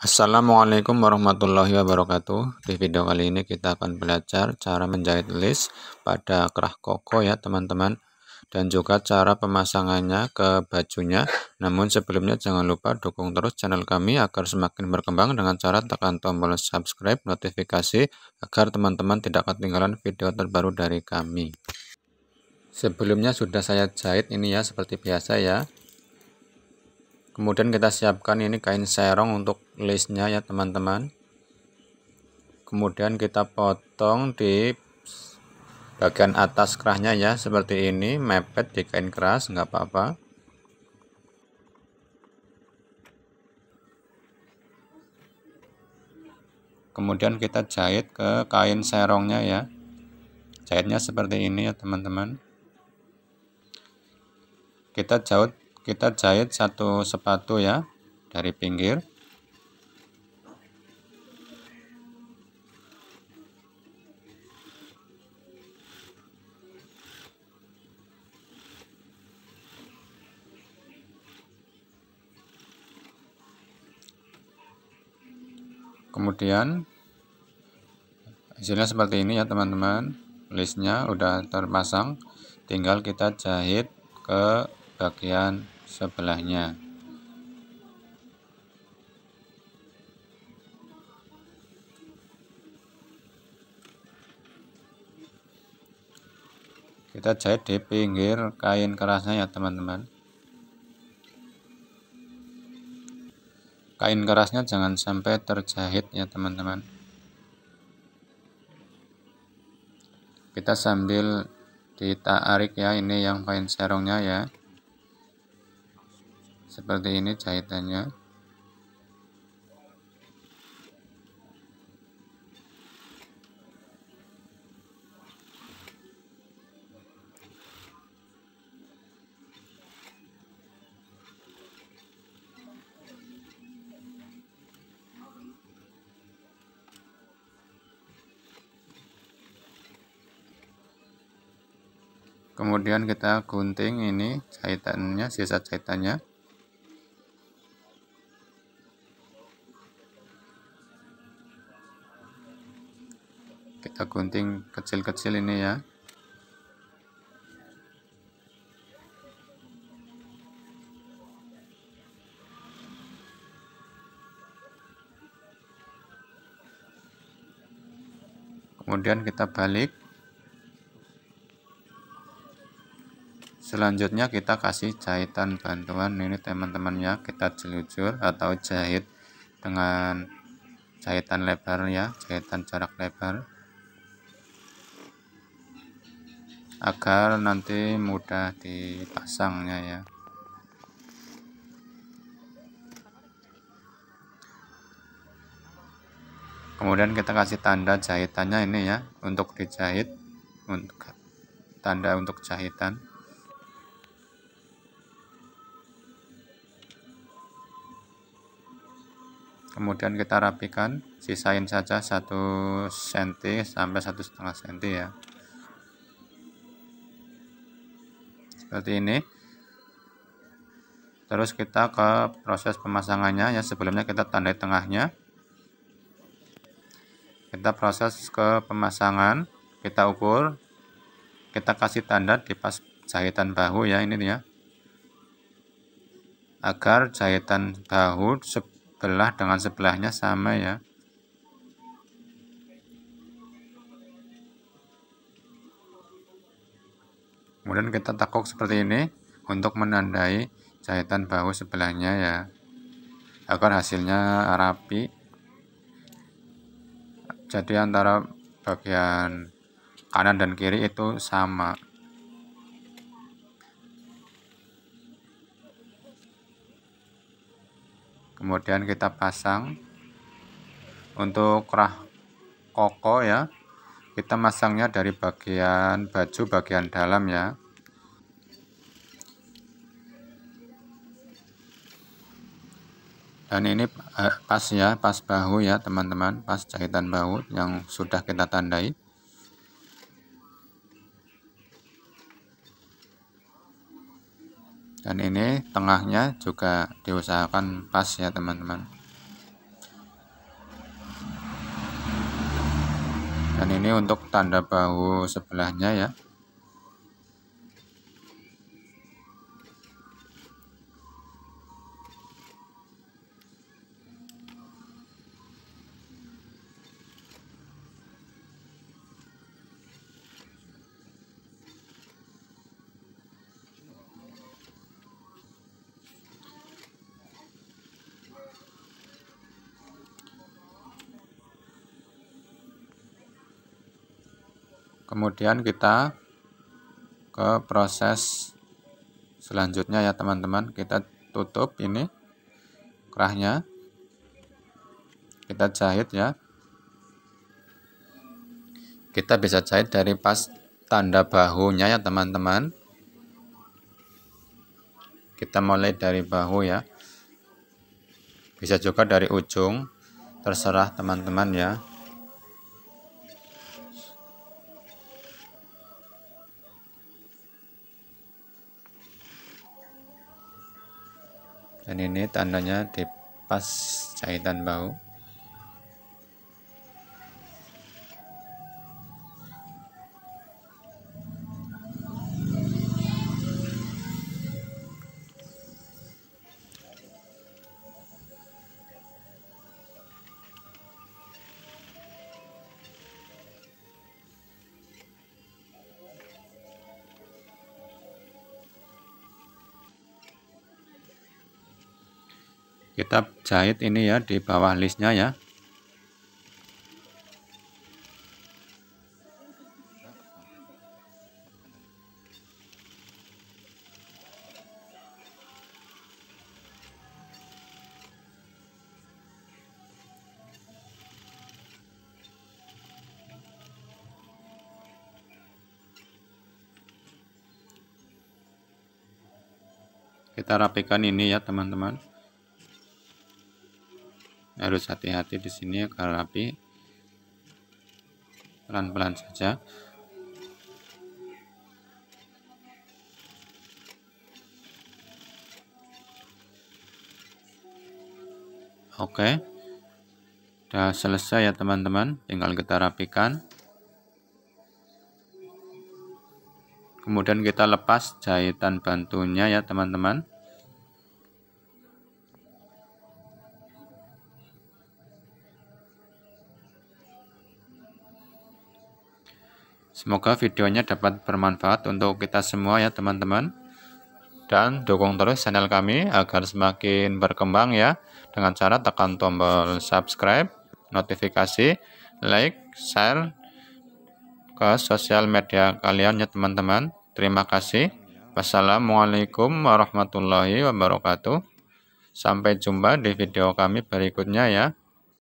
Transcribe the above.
Assalamualaikum warahmatullahi wabarakatuh. Di video kali ini kita akan belajar cara menjahit list pada kerah koko ya teman-teman, dan juga cara pemasangannya ke bajunya. Namun sebelumnya jangan lupa dukung terus channel kami agar semakin berkembang dengan cara tekan tombol subscribe, notifikasi, agar teman-teman tidak ketinggalan video terbaru dari kami. Sebelumnya sudah saya jahit ini ya, seperti biasa ya. Kemudian kita siapkan ini kain serong untuk listnya ya teman-teman. Kemudian kita potong di bagian atas kerahnya ya, seperti ini, mepet di kain keras, nggak apa-apa. Kemudian kita jahit ke kain serongnya ya. Jahitnya seperti ini ya teman-teman. Kita jahit satu sepatu ya dari pinggir. Kemudian hasilnya seperti ini ya teman-teman. Listnya udah terpasang, tinggal kita jahit ke bagian sebelahnya. Kita jahit di pinggir kain kerasnya ya teman-teman. Kain kerasnya jangan sampai terjahit ya teman-teman. Kita sambil ditarik ya, ini yang kain serongnya ya. Seperti ini jahitannya. Kemudian kita gunting ini jahitannya, sisa jahitannya. Kita gunting kecil-kecil ini ya. Kemudian kita balik. Selanjutnya kita kasih jahitan bantuan ini teman-teman ya, kita jelujur atau jahit dengan jahitan lebar ya, jahitan jarak lebar, agar nanti mudah dipasangnya ya. Kemudian kita kasih tanda jahitannya ini ya, untuk dijahit, untuk tanda untuk jahitan. Kemudian kita rapikan, sisain saja 1 cm sampai 1,5 cm ya. Seperti ini. Terus kita ke proses pemasangannya ya, sebelumnya kita tandai tengahnya. Kita proses ke pemasangan, kita ukur, kita kasih tanda di pas jahitan bahu ya, ini ya. Agar jahitan bahu sebelah dengan sebelahnya sama ya. Kemudian kita tekuk seperti ini untuk menandai jahitan bahu sebelahnya ya, agar hasilnya rapi. Jadi antara bagian kanan dan kiri itu sama. Kemudian kita pasang. Untuk kerah koko ya, kita masangnya dari bagian baju bagian dalam ya. Dan ini pas ya, pas bahu ya teman-teman, pas jahitan bahu yang sudah kita tandai. Dan ini tengahnya juga diusahakan pas ya teman-teman. Dan ini untuk tanda bahu sebelahnya ya. Kemudian kita ke proses selanjutnya ya teman-teman. Kita tutup ini kerahnya, kita jahit ya. Kita bisa jahit dari pas tanda bahunya ya teman-teman. Kita mulai dari bahu ya, bisa juga dari ujung, terserah teman-teman ya. Dan ini tandanya di pas jahitan bahu. Kita jahit ini ya di bawah listnya ya. Kita rapikan ini ya teman-teman. Harus hati-hati di sini agar rapi. Pelan-pelan saja. Oke. Sudah selesai ya teman-teman. Tinggal kita rapikan. Kemudian kita lepas jahitan bantunya ya teman-teman. Semoga videonya dapat bermanfaat untuk kita semua ya teman-teman. Dan dukung terus channel kami agar semakin berkembang ya. Dengan cara tekan tombol subscribe, notifikasi, like, share ke sosial media kalian ya teman-teman. Terima kasih. Wassalamualaikum warahmatullahi wabarakatuh. Sampai jumpa di video kami berikutnya ya.